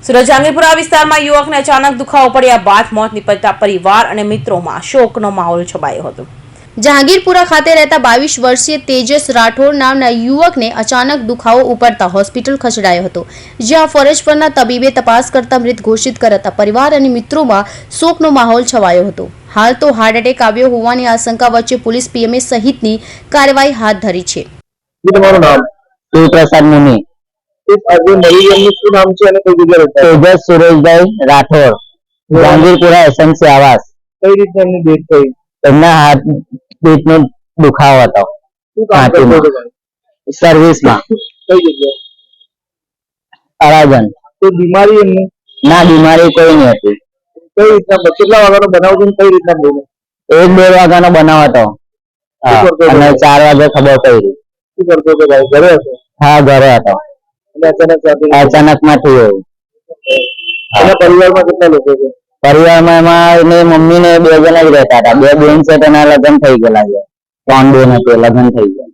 સુરત જહાંગીરપુરા વિસ્તારમાં યુવકને અચાનક દુખાવો પડ્યા બાદ મોત નીપજતા પરિવાર અને મિત્રોમાં શોકનો માહોલ છવાયો હતો। જહાંગીરપુરા ખાતે રહેતા 22 વર્ષીય તેજસ રાઠોડ નામના યુવકને અચાનક દુખાવો ઉપડતા હોસ્પિટલ ખસેડાયો હતો, જ્યાં ફરજ પરના તબીબે તપાસ કરતા મૃત ઘોષિત કરાતા પરિવાર અને મિત્રોમાં શોકનો માહોલ છવાયો હતો। હાલ તો હાર્ટ એટેક આવ્યો હોવાની આશંકા વચ્ચે પોલીસ પીએમએ સહિતની કાર્યવાહી હાથ ધરી છે। પ્રસાદ મુનિ तेजस सुरेशभाई राठौर जहांगीरपुरा एसएमसी आवास કઈ રીતે એમની ડેથ થઈ? એમના હાથ પેટનો દુખાવો હતો શું કામ કરતો હતો ભાઈ? સર્વિસમાં કઈ જગ્યાએ? અરાજન કોઈ બીમારી એમની? ના બીમારી કોઈ નહીં હતી। કઈ રીતના કેટલા વાગ્યાનો બનાવ છે? કઈ રીતના બન્યો? 1-2 વાગ્યાનો બનાવ હતો અને 4 વાગે ખબર પડી। શું કરતો હતો ભાઈ? ઘરે હતો? હા ઘરે હતો અને અચાનક માં થયું। એના પરિવારમાં કેટલા લોકો છે? પરિવારમાં એમાં એની મમ્મી ને 2 જણા જ રહેતા હતા। 2 બેન છે તેના લગ્ન થઈ ગયેલા છે, 3 બેન હતી લગ્ન થઈ ગયા।